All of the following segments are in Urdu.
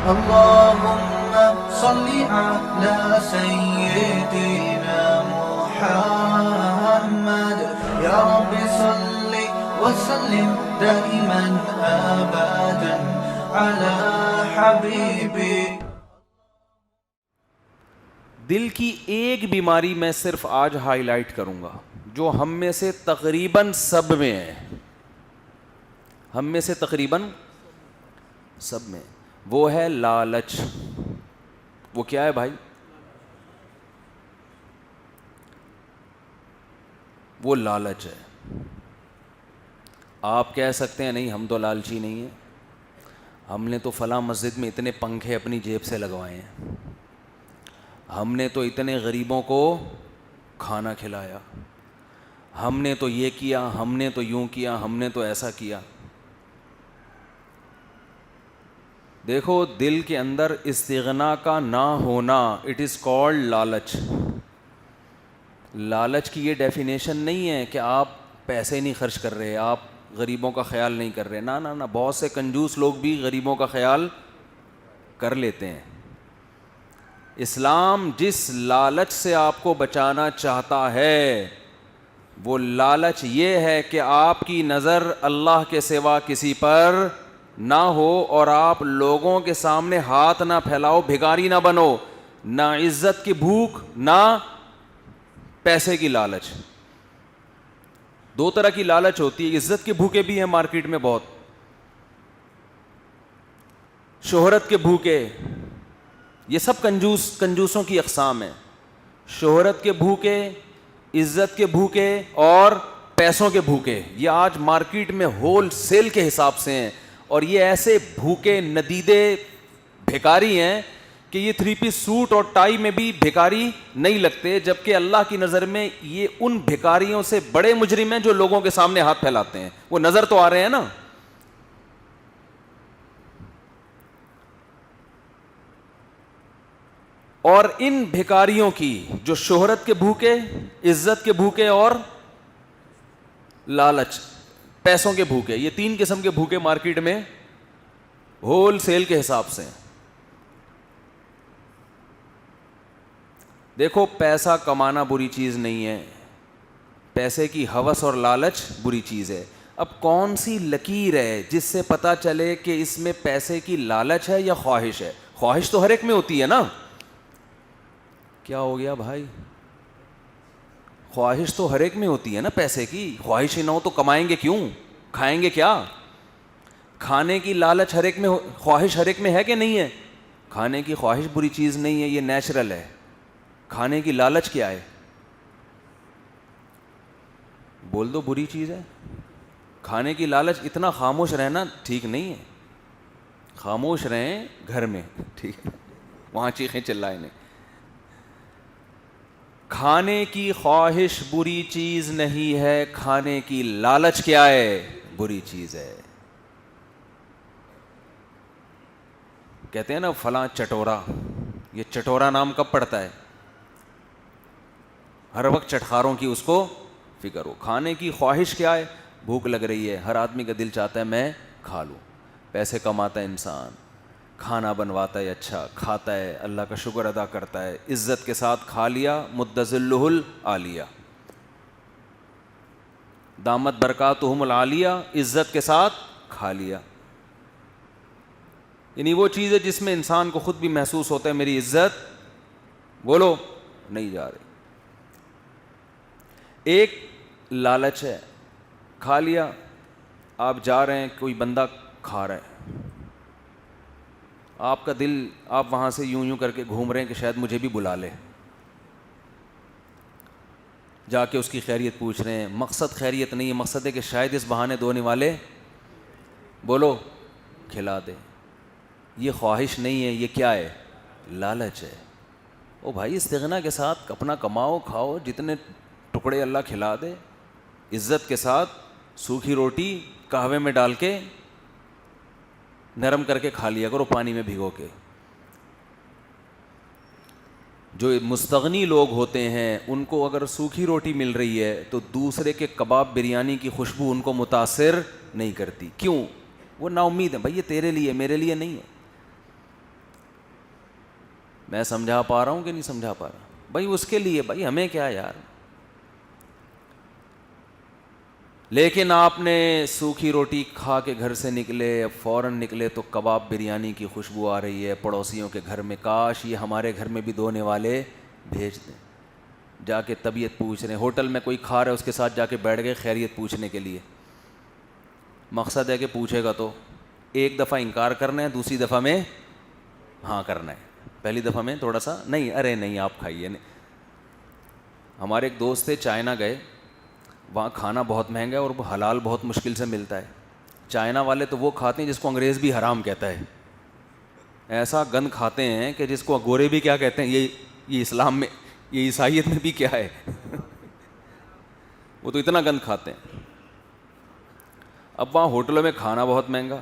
اللهم صل على سيدنا محمد يا رب صل وسلم دائما أبدا على حبيبي. دل کی ایک بیماری میں صرف آج ہائی لائٹ کروں گا جو ہم میں سے تقریباً سب میں ہے، ہم میں سے تقریباً سب میں، وہ ہے لالچ. وہ کیا ہے بھائی؟ وہ لالچ ہے. آپ کہہ سکتے ہیں نہیں ہم تو لالچی نہیں ہیں، ہم نے تو فلاں مسجد میں اتنے پنکھے اپنی جیب سے لگوائے ہیں، ہم نے تو اتنے غریبوں کو کھانا کھلایا، ہم نے تو یہ کیا، ہم نے تو یوں کیا، ہم نے تو ایسا کیا. دیکھو دل کے اندر استغنا کا نہ ہونا، اٹ از کالڈ لالچ. لالچ کی یہ ڈیفینیشن نہیں ہے کہ آپ پیسے نہیں خرچ کر رہے، آپ غریبوں کا خیال نہیں کر رہے. نہ نہ نہ، بہت سے کنجوس لوگ بھی غریبوں کا خیال کر لیتے ہیں. اسلام جس لالچ سے آپ کو بچانا چاہتا ہے وہ لالچ یہ ہے کہ آپ کی نظر اللہ کے سوا کسی پر نہ ہو اور آپ لوگوں کے سامنے ہاتھ نہ پھیلاؤ، بھکاری نہ بنو. نہ عزت کی بھوک، نہ پیسے کی لالچ. دو طرح کی لالچ ہوتی ہے. عزت کے بھوکے بھی ہیں مارکیٹ میں بہت، شہرت کے بھوکے، یہ سب کنجوسوں کی اقسام ہیں. شہرت کے بھوکے، عزت کے بھوکے اور پیسوں کے بھوکے، یہ آج مارکیٹ میں ہول سیل کے حساب سے ہیں. اور یہ ایسے بھوکے ندیدے بھیکاری ہیں کہ یہ 3 پیس سوٹ اور ٹائی میں بھی بھیکاری نہیں لگتے، جبکہ اللہ کی نظر میں یہ ان بھیکاریوں سے بڑے مجرم ہیں جو لوگوں کے سامنے ہاتھ پھیلاتے ہیں. وہ نظر تو آ رہے ہیں نا. اور ان بھیکاریوں کی جو شہرت کے بھوکے، عزت کے بھوکے اور لالچ، پیسوں کے بھوکے، یہ 3 قسم کے بھوکے مارکیٹ میں ہول سیل کے حساب سے. دیکھو پیسہ کمانا بری چیز نہیں ہے، پیسے کی ہوس اور لالچ بری چیز ہے. اب کون سی لکیر ہے جس سے پتہ چلے کہ اس میں پیسے کی لالچ ہے یا خواہش ہے؟ خواہش تو ہر ایک میں ہوتی ہے نا. کیا ہو گیا بھائی؟ خواہش تو ہر ایک میں ہوتی ہے نا. پیسے کی خواہش ہی نہ ہو تو کمائیں گے کیوں؟ کھائیں گے کیا؟ کھانے کی لالچ ہر ایک میں، خواہش ہر ایک میں ہے کہ نہیں ہے؟ کھانے کی خواہش بری چیز نہیں ہے، یہ نیچرل ہے. کھانے کی لالچ کیا ہے؟ بول دو بری چیز ہے. کھانے کی لالچ، اتنا خاموش رہنا ٹھیک نہیں ہے. خاموش رہیں گھر میں، ٹھیک ہے، وہاں چیخیں چلائیں نہیں. کھانے کی خواہش بری چیز نہیں ہے، کھانے کی لالچ کیا ہے؟ بری چیز ہے. کہتے ہیں نا فلاں چٹورا، یہ چٹورا نام کب پڑتا ہے؟ ہر وقت چٹخاروں کی اس کو فکر ہو. کھانے کی خواہش کیا ہے؟ بھوک لگ رہی ہے، ہر آدمی کا دل چاہتا ہے میں کھا لوں. پیسے کماتا ہے انسان، کھانا بنواتا ہے، اچھا کھاتا ہے، اللہ کا شکر ادا کرتا ہے، عزت کے ساتھ کھا لیا، مدذلہ العالیہ، دامت برکاتہم العالیہ، عزت کے ساتھ کھا لیا. یعنی وہ چیز ہے جس میں انسان کو خود بھی محسوس ہوتا ہے میری عزت بولو نہیں جا رہی. ایک لالچ ہے، کھا لیا، آپ جا رہے ہیں، کوئی بندہ کھا رہا ہے، آپ کا دل، آپ وہاں سے یوں یوں کر کے گھوم رہے ہیں کہ شاید مجھے بھی بلا لے. جا کے اس کی خیریت پوچھ رہے ہیں. مقصد خیریت نہیں ہے، مقصد ہے کہ شاید اس بہانے دھونے والے بولو کھلا دے. یہ خواہش نہیں ہے، یہ کیا ہے؟ لالچ ہے. او بھائی استغنا کے ساتھ اپنا کماؤ، کھاؤ، جتنے ٹکڑے اللہ کھلا دے. عزت کے ساتھ سوکھی روٹی قہوے میں ڈال کے نرم کر کے کھا لیا کرو، پانی میں بھگو کے. جو مستغنی لوگ ہوتے ہیں ان کو اگر سوکھی روٹی مل رہی ہے تو دوسرے کے کباب بریانی کی خوشبو ان کو متاثر نہیں کرتی. کیوں؟ وہ نا امید ہے بھائی، یہ تیرے لیے، میرے لیے نہیں ہے. میں سمجھا پا رہا ہوں کہ نہیں سمجھا پا رہا؟ بھائی اس کے لیے، بھائی ہمیں کیا یار. لیکن آپ نے سوکھی روٹی کھا کے گھر سے نکلے، فوراً نکلے تو کباب بریانی کی خوشبو آ رہی ہے پڑوسیوں کے گھر میں، کاش یہ ہمارے گھر میں بھی دھونے والے بھیج دیں. جا کے طبیعت پوچھ رہے ہیں، ہوٹل میں کوئی کھا رہا ہے اس کے ساتھ جا کے بیٹھ گئے خیریت پوچھنے کے لیے. مقصد ہے کہ پوچھے گا تو ایک دفعہ انکار کرنا ہے، دوسری دفعہ میں ہاں کرنا ہے. پہلی دفعہ میں تھوڑا سا نہیں، ارے نہیں آپ کھائیے. ہمارے ایک دوست تھے، چائنا گئے، وہاں کھانا بہت مہنگا ہے اور وہ حلال بہت مشکل سے ملتا ہے. چائنا والے تو وہ کھاتے ہیں جس کو انگریز بھی حرام کہتا ہے، ایسا گند کھاتے ہیں کہ جس کو گورے بھی کیا کہتے ہیں. یہ اسلام میں، یہ عیسائیت میں بھی کیا ہے وہ تو اتنا گند کھاتے ہیں. اب وہاں ہوٹلوں میں کھانا بہت مہنگا،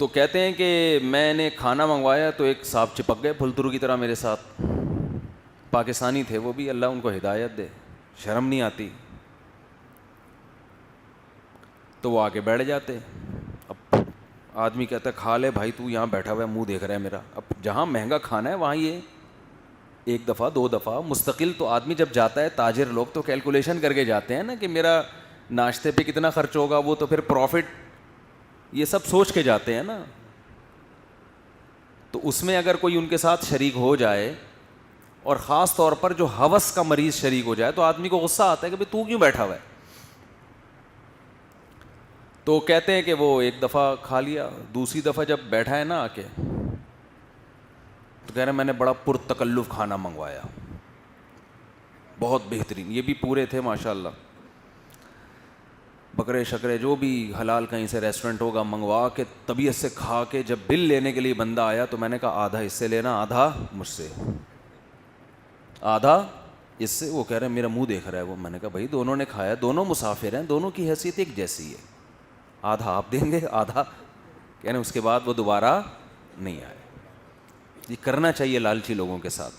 تو کہتے ہیں کہ میں نے کھانا منگوایا تو ایک صاحب چپک گئے پھلترو کی طرح میرے ساتھ، پاکستانی تھے وہ بھی، اللہ ان کو ہدایت دے، شرم نہیں آتی. تو وہ آ کے بیٹھ جاتے. اب آدمی کہتا ہے کھا لے بھائی، تو یہاں بیٹھا ہوا ہے منہ دیکھ رہا ہے میرا. اب جہاں مہنگا کھانا ہے وہاں یہ ایک دفعہ دو دفعہ مستقل، تو آدمی جب جاتا ہے، تاجر لوگ تو کیلکولیشن کر کے جاتے ہیں نا کہ میرا ناشتے پہ کتنا خرچ ہوگا، وہ تو پھر پروفٹ یہ سب سوچ کے جاتے ہیں نا. تو اس میں اگر کوئی ان کے ساتھ شریک ہو جائے، اور خاص طور پر جو ہوس کا مریض شریک ہو جائے، تو آدمی کو غصہ آتا ہے کہ بھئی تو کیوں بیٹھا ہوا ہے. تو کہتے ہیں کہ وہ ایک دفعہ کھا لیا، دوسری دفعہ جب بیٹھا ہے نا آ کے، تو کہہ رہے میں نے بڑا پرتکلف کھانا منگوایا، بہت بہترین، یہ بھی پورے تھے ماشاءاللہ، بکرے شکرے جو بھی حلال کہیں سے ریسٹورنٹ ہوگا منگوا کے طبیعت سے کھا کے. جب بل لینے کے لیے بندہ آیا تو میں نے کہا آدھا اس سے لینا، آدھا مجھ سے، آدھا اس سے. وہ کہہ رہے ہیں میرا منہ دیکھ رہا ہے وہ. میں نے کہا بھائی دونوں نے کھایا، دونوں مسافر ہیں، دونوں کی حیثیت ایک جیسی ہے، آدھا آپ دیں گے آدھا. کہہ رہے اس کے بعد وہ دوبارہ نہیں آئے. یہ کرنا چاہیے لالچی لوگوں کے ساتھ.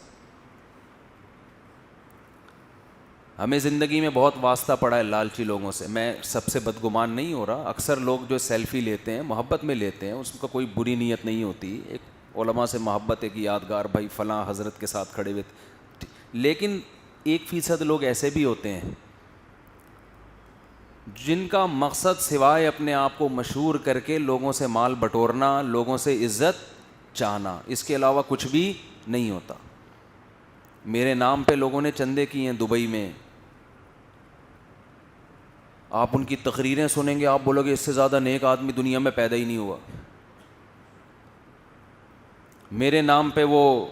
ہمیں زندگی میں بہت واسطہ پڑا ہے لالچی لوگوں سے. میں سب سے بدگمان نہیں ہو رہا، اکثر لوگ جو سیلفی لیتے ہیں محبت میں لیتے ہیں، اس کا کوئی بری نیت نہیں ہوتی. ایک علماء سے محبت ہے کہ یادگار بھائی فلاں حضرت کے ساتھ کھڑے ہوئے. لیکن 1% لوگ ایسے بھی ہوتے ہیں جن کا مقصد سوائے اپنے آپ کو مشہور کر کے لوگوں سے مال بٹورنا، لوگوں سے عزت چاہنا، اس کے علاوہ کچھ بھی نہیں ہوتا. میرے نام پہ لوگوں نے چندے کیے ہیں دبئی میں، آپ ان کی تقریریں سنیں گے آپ بولو گے اس سے زیادہ نیک آدمی دنیا میں پیدا ہی نہیں ہوا. میرے نام پہ وہ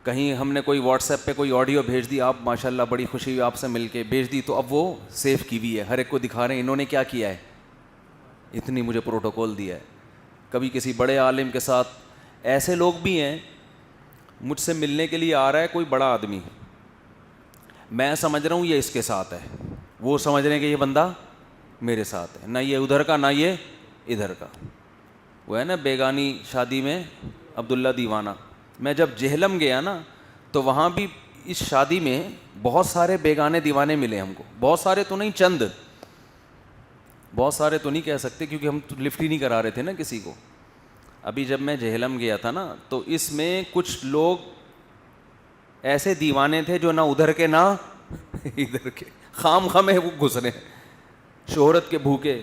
کہیں ہم نے کوئی واٹس ایپ پہ کوئی آڈیو بھیج دی، آپ ماشاءاللہ بڑی خوشی ہوئی آپ سے مل کے، بھیج دی تو اب وہ سیو کی ہوئی ہے، ہر ایک کو دکھا رہے ہیں انہوں نے کیا کیا ہے، اتنی مجھے پروٹوکول دیا ہے. کبھی کسی بڑے عالم کے ساتھ، ایسے لوگ بھی ہیں مجھ سے ملنے کے لیے آ رہا ہے کوئی بڑا آدمی، میں سمجھ رہا ہوں یہ اس کے ساتھ ہے، وہ سمجھ رہے ہیں کہ یہ بندہ میرے ساتھ ہے، نہ یہ ادھر کا نہ یہ ادھر کا. وہ ہے نا بیگانی شادی میں عبداللہ دیوانہ. میں جب جہلم گیا نا تو وہاں بھی اس شادی میں بہت سارے بیگانے دیوانے ملے ہم کو، بہت سارے تو نہیں، چند، بہت سارے تو نہیں کہہ سکتے کیونکہ ہم لفٹ ہی نہیں کرا رہے تھے نا کسی کو. ابھی جب میں جہلم گیا تھا نا تو اس میں کچھ لوگ ایسے دیوانے تھے جو نہ ادھر کے نہ ادھر کے، خام خام ہے وہ گھس رہے ہیں شہرت کے بھوکے،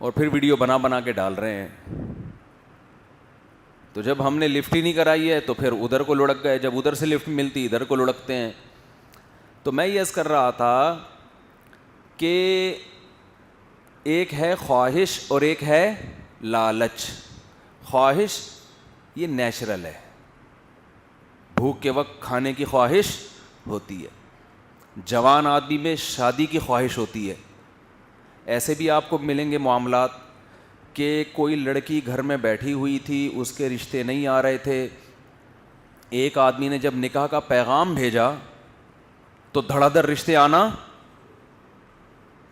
اور پھر ویڈیو بنا بنا کے ڈال رہے ہیں. تو جب ہم نے لفٹ ہی نہیں کرائی ہے تو پھر ادھر کو لڑک گئے، جب ادھر سے لفٹ ملتی ادھر کو لڑکتے ہیں. تو میں یہ عرض کر رہا تھا کہ ایک ہے خواہش اور ایک ہے لالچ. خواہش یہ نیچرل ہے، بھوک کے وقت کھانے کی خواہش ہوتی ہے، جوان آدمی میں شادی کی خواہش ہوتی ہے. ایسے بھی آپ کو ملیں گے معاملات کہ کوئی لڑکی گھر میں بیٹھی ہوئی تھی، اس کے رشتے نہیں آ رہے تھے، ایک آدمی نے جب نکاح کا پیغام بھیجا تو دھڑا دھڑ رشتے آنا.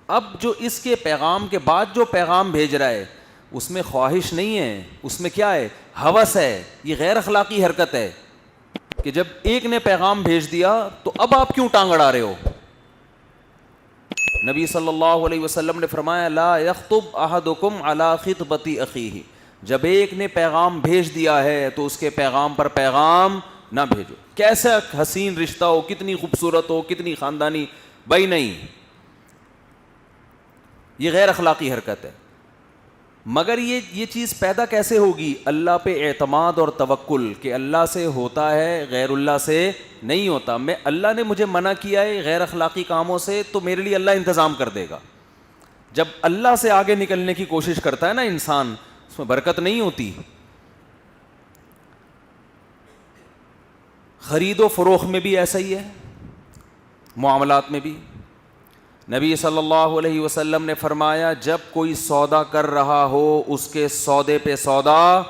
اب جو اس کے پیغام کے بعد جو پیغام بھیج رہا ہے اس میں خواہش نہیں ہے، اس میں کیا ہے، ہوس ہے. یہ غیر اخلاقی حرکت ہے کہ جب ایک نے پیغام بھیج دیا تو اب آپ کیوں ٹانگ اڑا رہے ہو. نبی صلی اللہ علیہ وسلم نے فرمایا لا یخطب احدکم علی خطبۃ اخیہ، جب ایک نے پیغام بھیج دیا ہے تو اس کے پیغام پر پیغام نہ بھیجو. کیسا حسین رشتہ ہو، کتنی خوبصورت ہو، کتنی خاندانی، بھائی نہیں، یہ غیر اخلاقی حرکت ہے. مگر یہ چیز پیدا کیسے ہوگی؟ اللہ پہ اعتماد اور توکل کہ اللہ سے ہوتا ہے، غیر اللہ سے نہیں ہوتا. میں اللہ نے مجھے منع کیا ہے غیر اخلاقی کاموں سے تو میرے لیے اللہ انتظام کر دے گا. جب اللہ سے آگے نکلنے کی کوشش کرتا ہے نا انسان، اس میں برکت نہیں ہوتی. خرید و فروخت میں بھی ایسا ہی ہے، معاملات میں بھی. نبی صلی اللہ علیہ وسلم نے فرمایا جب کوئی سودا کر رہا ہو اس کے سودے پہ سودا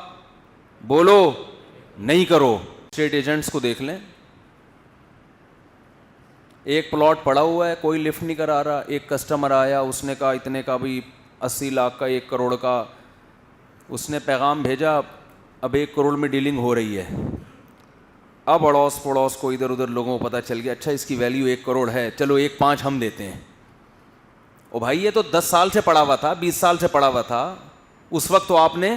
بولو نہیں کرو. اسٹیٹ ایجنٹس کو دیکھ لیں، ایک پلاٹ پڑا ہوا ہے، کوئی لفٹ نہیں کرا رہا. ایک کسٹمر آیا، اس نے کہا اتنے کا بھی 80 لاکھ کا، 1 کروڑ کا. اس نے پیغام بھیجا اب 1 کروڑ میں ڈیلنگ ہو رہی ہے. اب اڑوس پڑوس کو ادھر ادھر لوگوں کو پتہ چل گیا، اچھا اس کی ویلیو 1 کروڑ ہے، چلو 1.5 ہم دیتے ہیں. او بھائی یہ تو 10 سال سے پڑا ہوا تھا، 20 سال سے پڑا ہوا تھا، اس وقت تو آپ نے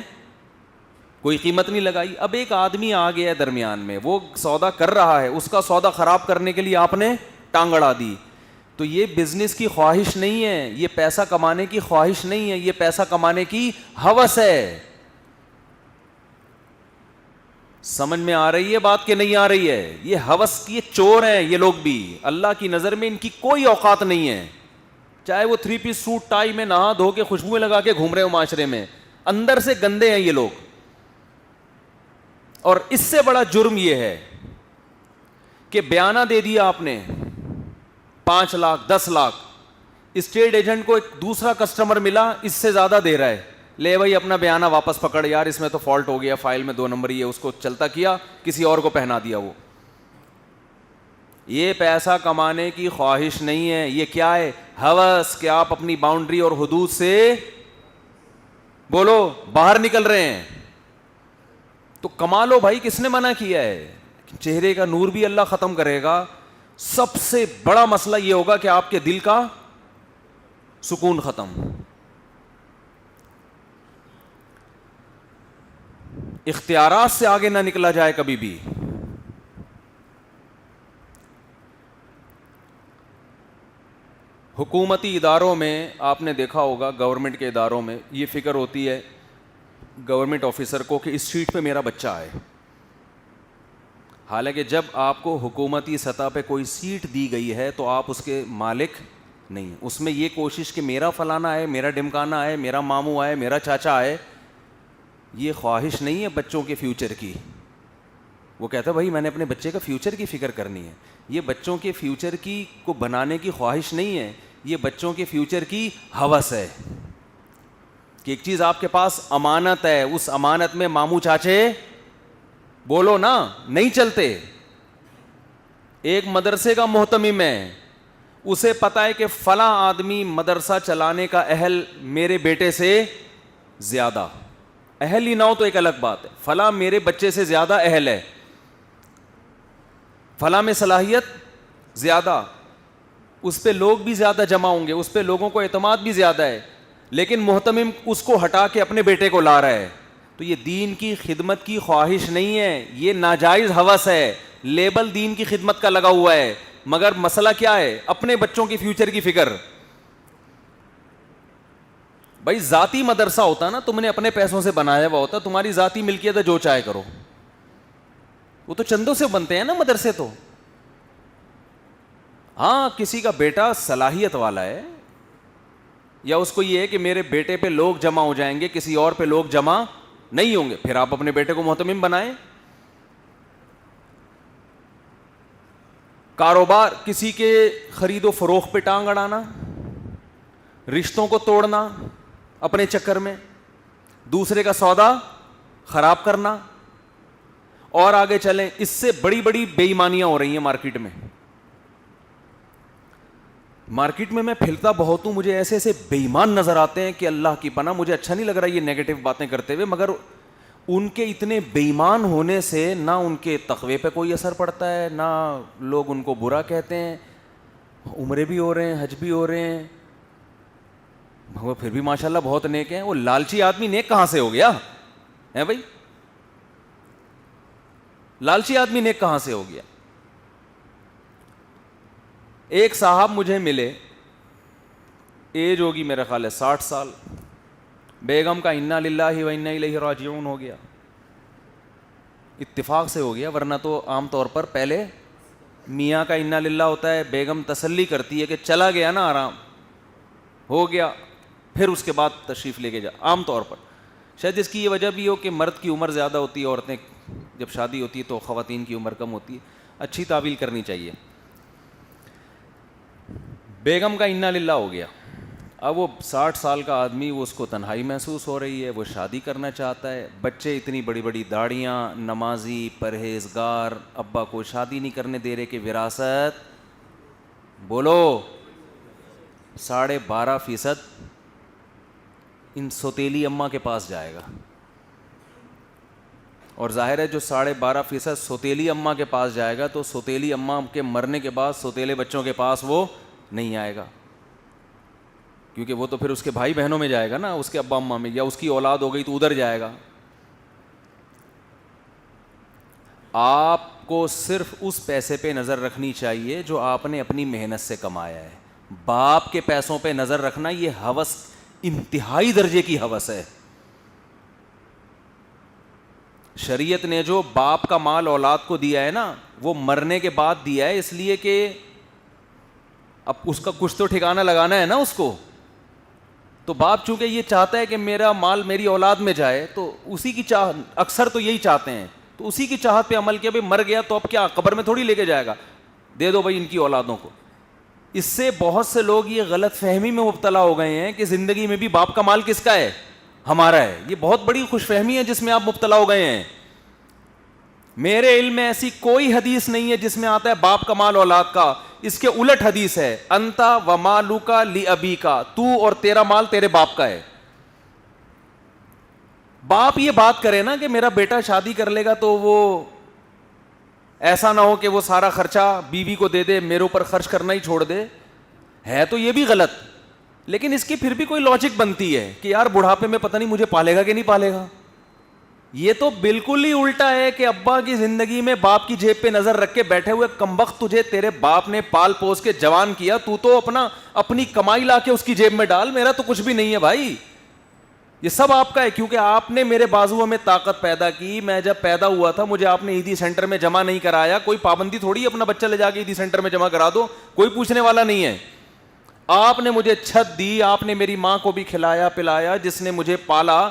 کوئی قیمت نہیں لگائی. اب ایک آدمی آ گیا درمیان میں، وہ سودا کر رہا ہے، اس کا سودا خراب کرنے کے لیے آپ نے ٹانگ اڑا دی. تو یہ بزنس کی خواہش نہیں ہے، یہ پیسہ کمانے کی خواہش نہیں ہے، یہ پیسہ کمانے کی ہوس ہے. سمجھ میں آ رہی ہے بات کہ نہیں آ رہی ہے؟ یہ ہوس، یہ چور ہیں یہ لوگ بھی. اللہ کی نظر میں ان کی کوئی اوقات نہیں ہے. چاہے وہ 3 پیس سوٹ ٹائی میں نہا دھو کے خوشبوئیں لگا کے گھوم رہے ہو معاشرے میں، اندر سے گندے ہیں یہ لوگ. اور اس سے بڑا جرم یہ ہے کہ بیانہ دے دیا آپ نے 5 لاکھ 10 لاکھ، اسٹیٹ ایجنٹ کو ایک دوسرا کسٹمر ملا اس سے زیادہ دے رہا ہے، لے بھائی اپنا بیانہ واپس پکڑ، یار اس میں تو فالٹ ہو گیا، فائل میں 2 نمبر ہی ہے، اس کو چلتا کیا، کسی اور کو پہنا دیا. وہ یہ پیسہ کمانے کی خواہش نہیں ہے، یہ کیا ہے؟ ہوس، کہ آپ اپنی باؤنڈری اور حدود سے بولو باہر نکل رہے ہیں. تو کما لو بھائی، کس نے منع کیا ہے؟ چہرے کا نور بھی اللہ ختم کرے گا. سب سے بڑا مسئلہ یہ ہوگا کہ آپ کے دل کا سکون ختم. اختیارات سے آگے نہ نکلا جائے کبھی بھی. حکومتی اداروں میں آپ نے دیکھا ہوگا، گورنمنٹ کے اداروں میں یہ فکر ہوتی ہے گورنمنٹ آفیسر کو کہ اس سیٹ پہ میرا بچہ آئے. حالانکہ جب آپ کو حکومتی سطح پہ کوئی سیٹ دی گئی ہے تو آپ اس کے مالک نہیں. اس میں یہ کوشش کہ میرا فلانا آئے، میرا ڈمکانا آئے، میرا ماموں آئے، میرا چاچا آئے، یہ خواہش نہیں ہے بچوں کے فیوچر کی. وہ کہتا ہے بھائی میں نے اپنے بچے کا فیوچر کی فکر کرنی ہے. یہ بچوں کے فیوچر کی کو بنانے کی خواہش نہیں ہے، یہ بچوں کے فیوچر کی ہوس ہے کہ ایک چیز آپ کے پاس امانت ہے، اس امانت میں ماموں چاچے بولو نا نہیں چلتے. ایک مدرسے کا محتمم ہے، اسے پتا ہے کہ فلاں آدمی مدرسہ چلانے کا اہل میرے بیٹے سے زیادہ، اہل ہی نہ ہو تو ایک الگ بات ہے، فلاں میرے بچے سے زیادہ اہل ہے، فلاں میں صلاحیت زیادہ، اس پہ لوگ بھی زیادہ جمع ہوں گے، اس پہ لوگوں کو اعتماد بھی زیادہ ہے، لیکن محتمم اس کو ہٹا کے اپنے بیٹے کو لا رہا ہے. تو یہ دین کی خدمت کی خواہش نہیں ہے، یہ ناجائز ہوس ہے. لیبل دین کی خدمت کا لگا ہوا ہے، مگر مسئلہ کیا ہے؟ اپنے بچوں کی فیوچر کی فکر. بھائی ذاتی مدرسہ ہوتا نا، تم نے اپنے پیسوں سے بنایا ہوا ہوتا، تمہاری ذاتی ملکیت ہے، جو چاہے کرو. وہ تو چندوں سے بنتے ہیں نا مدرسے تو. ہاں کسی کا بیٹا صلاحیت والا ہے، یا اس کو یہ ہے کہ میرے بیٹے پہ لوگ جمع ہو جائیں گے، کسی اور پہ لوگ جمع نہیں ہوں گے، پھر آپ اپنے بیٹے کو محتمم بنائیں. کاروبار، کسی کے خرید و فروخت پہ ٹانگ اڑانا، رشتوں کو توڑنا اپنے چکر میں، دوسرے کا سودا خراب کرنا، اور آگے چلیں اس سے بڑی بڑی بے ایمانیاں ہو رہی ہیں مارکیٹ میں. مارکیٹ میں پھرتا بہت ہوں، مجھے ایسے ایسے بے ایمان نظر آتے ہیں کہ اللہ کی پناہ، مجھے اچھا نہیں لگ رہا یہ نیگیٹو باتیں کرتے ہوئے، مگر ان کے اتنے بے ایمان ہونے سے نہ ان کے تقوی پہ کوئی اثر پڑتا ہے، نہ لوگ ان کو برا کہتے ہیں. عمرے بھی ہو رہے ہیں، حج بھی ہو رہے ہیں، وہ پھر بھی ماشاءاللہ بہت نیک ہیں. وہ لالچی آدمی نیک کہاں سے ہو گیا ہے بھائی؟ لالچی آدمی نیک کہاں سے ہو گیا؟ ایک صاحب مجھے ملے, ایج ہوگی میرا خیال ہے 60 سال, بیگم کا انا للہ و انا الیہ راجعون ہو گیا. اتفاق سے ہو گیا, ورنہ تو عام طور پر پہلے میاں کا انا للہ ہوتا ہے, بیگم تسلی کرتی ہے کہ چلا گیا نا آرام ہو گیا, پھر اس کے بعد تشریف لے کے جا. عام طور پر شاید اس کی یہ وجہ بھی ہو کہ مرد کی عمر زیادہ ہوتی ہے, عورتیں جب شادی ہوتی ہے تو خواتین کی عمر کم ہوتی ہے. اچھی تعویل کرنی چاہیے. بیگم کا انا للہ ہو گیا. اب وہ 60 سال کا آدمی, وہ اس کو تنہائی محسوس ہو رہی ہے, وہ شادی کرنا چاہتا ہے, بچے اتنی بڑی بڑی داڑیاں, نمازی, پرہیزگار, ابا کو شادی نہیں کرنے دے رہے کہ وراثت بولو 12.5% ان سوتیلی اماں کے پاس جائے گا. اور ظاہر ہے جو 12.5% سوتیلی اماں کے پاس جائے گا تو سوتیلی اماں کے مرنے کے بعد سوتیلے بچوں کے پاس وہ نہیں آئے گا, کیونکہ وہ تو پھر اس کے بھائی بہنوں میں جائے گا نا, اس کے ابا اماں میں, یا اس کی اولاد ہو گئی تو ادھر جائے گا. آپ کو صرف اس پیسے پہ نظر رکھنی چاہیے جو آپ نے اپنی محنت سے کمایا ہے. باپ کے پیسوں پہ نظر رکھنا یہ ہوس, انتہائی درجے کی ہوس ہے. شریعت نے جو باپ کا مال اولاد کو دیا ہے نا, وہ مرنے کے بعد دیا ہے, اس لیے کہ اب اس کا کچھ تو ٹھکانہ لگانا ہے نا اس کو. تو باپ چونکہ یہ چاہتا ہے کہ میرا مال میری اولاد میں جائے, تو اسی کی چاہ, اکثر تو یہی چاہتے ہیں, تو اسی کی چاہت پہ عمل کیا. بھائی مر گیا تو اب کیا قبر میں تھوڑی لے کے جائے گا, دے دو بھائی ان کی اولادوں کو. اس سے بہت سے لوگ یہ غلط فہمی میں مبتلا ہو گئے ہیں کہ زندگی میں بھی باپ کا مال کس کا ہے, ہمارا ہے. یہ بہت بڑی خوش فہمی ہے جس میں آپ مبتلا ہو گئے ہیں. میرے علم میں ایسی کوئی حدیث نہیں ہے جس میں آتا ہے باپ کا مال اولاد کا. اس کے الٹ حدیث ہے, انتا و مالوکا لی ابی کا, تو اور تیرا مال تیرے باپ کا ہے. باپ یہ بات کرے نا کہ میرا بیٹا شادی کر لے گا تو وہ ایسا نہ ہو کہ وہ سارا خرچہ بیوی کو دے دے, میرے اوپر خرچ کرنا ہی چھوڑ دے, ہے تو یہ بھی غلط. لیکن اس کی پھر بھی کوئی لاجک بنتی ہے کہ یار بڑھاپے میں پتہ نہیں مجھے پالے گا کہ نہیں پالے گا. یہ تو بالکل ہی الٹا ہے کہ ابا کی زندگی میں باپ کی جیب پہ نظر رکھ کے بیٹھے ہوئے کمبخت, تجھے تیرے باپ نے پال پوس کے جوان کیا, تو اپنی کمائی لا کے اس کی جیب میں ڈال, میرا تو کچھ بھی نہیں ہے بھائی. یہ سب آپ کا ہے کیونکہ آپ نے میرے بازوؤں میں طاقت پیدا کی. میں جب پیدا ہوا تھا مجھے آپ نے عیدی سینٹر میں جمع نہیں کرایا. کوئی پابندی تھوڑی اپنا بچہ لے جا کے عیدی سینٹر میں جمع کرا دو, کوئی پوچھنے والا نہیں ہے. آپ نے مجھے چھت دی, آپ نے میری ماں کو بھی کھلایا پلایا, جس نے مجھے پالا